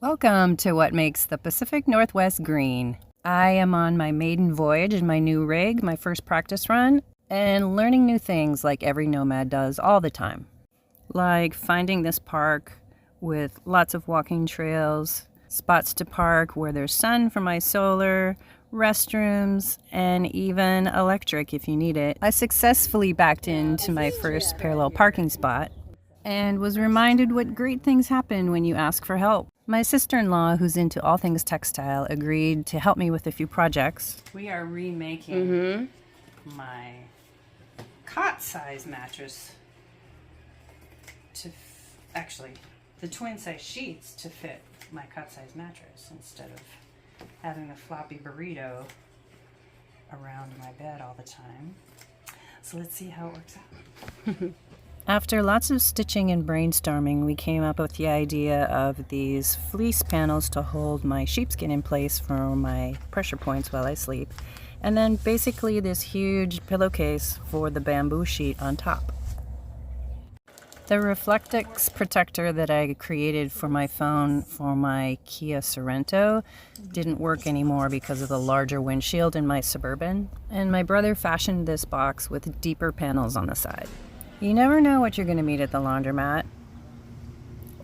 Welcome to what makes the Pacific Northwest green. I am on my maiden voyage in my new rig, my first practice run, and learning new things like every nomad does all the time. Like finding this park with lots of walking trails, spots to park where there's sun for my solar, restrooms, and even electric if you need it. I successfully backed into my first parallel parking spot and was reminded what great things happen when you ask for help. My sister-in-law, who's into all things textile, agreed to help me with a few projects. We are remaking my cot-sized mattress to actually the twin-size sheets to fit my cot-sized mattress instead of having a floppy burrito around my bed all the time. So let's see how it works out. After lots of stitching and brainstorming, we came up with the idea of these fleece panels to hold my sheepskin in place for my pressure points while I sleep, and then basically this huge pillowcase for the bamboo sheet on top. The Reflectix protector that I created for my phone for my Kia Sorento didn't work anymore because of the larger windshield in my Suburban, and my brother fashioned this box with deeper panels on the side. You never know what you're going to meet at the laundromat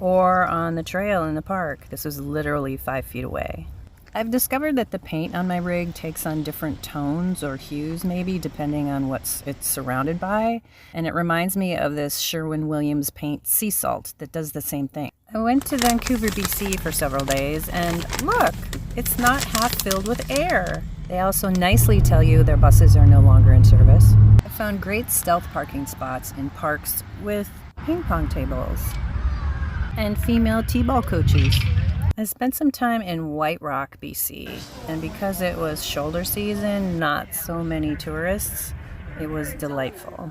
or on the trail in the park. This was literally 5 feet away. I've discovered that the paint on my rig takes on different tones or hues, maybe, depending on what it's surrounded by. And it reminds me of this Sherwin-Williams paint Sea Salt that does the same thing. I went to Vancouver, BC for several days, and look, it's not half filled with air. They also nicely tell you their buses are no longer in service. I found great stealth parking spots in parks with ping pong tables and female t-ball coaches. I spent some time in White Rock, BC, and because it was shoulder season, not so many tourists, it was delightful.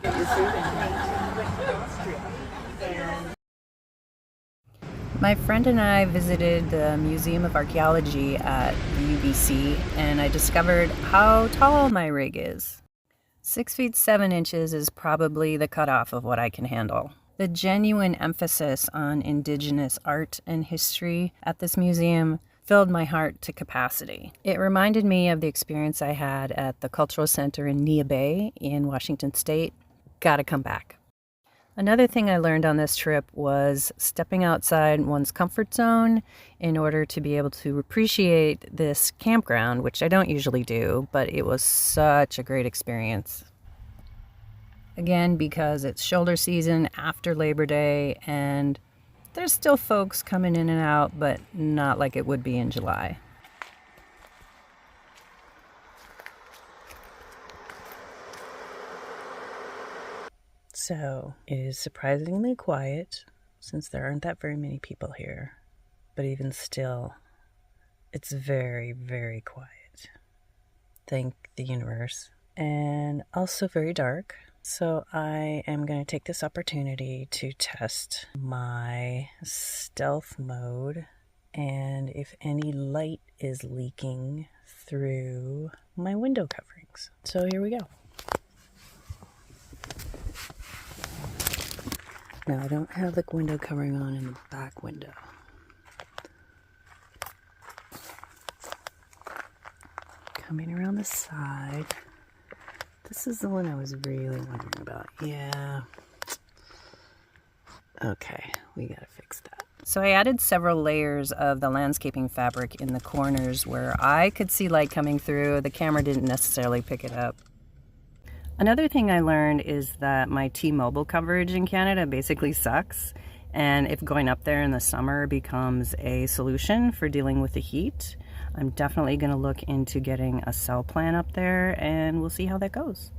My friend and I visited the Museum of Archaeology at the UBC, and I discovered how tall my rig is. 6 feet 7 inches is probably the cutoff of what I can handle. The genuine emphasis on Indigenous art and history at this museum filled my heart to capacity. It reminded me of the experience I had at the Cultural Center in Neah Bay in Washington State. Gotta come back. Another thing I learned on this trip was stepping outside one's comfort zone in order to be able to appreciate this campground, which I don't usually do, but it was such a great experience. Again, because it's shoulder season after Labor Day, and there's still folks coming in and out, but not like it would be in July. So, it is surprisingly quiet, since there aren't that very many people here. But even still, it's very, very quiet. Thank the universe. And also very dark. So I am going to take this opportunity to test my stealth mode and if any light is leaking through my window coverings. So here we go. Now I don't have the window covering on in the back window. Coming around the side. This is the one I was really wondering about. Yeah. Okay, we gotta fix that. So I added several layers of the landscaping fabric in the corners where I could see light coming through. The camera didn't necessarily pick it up. Another thing I learned is that my T-Mobile coverage in Canada basically sucks. And if going up there in the summer becomes a solution for dealing with the heat, I'm definitely going to look into getting a cell plan up there, and we'll see how that goes.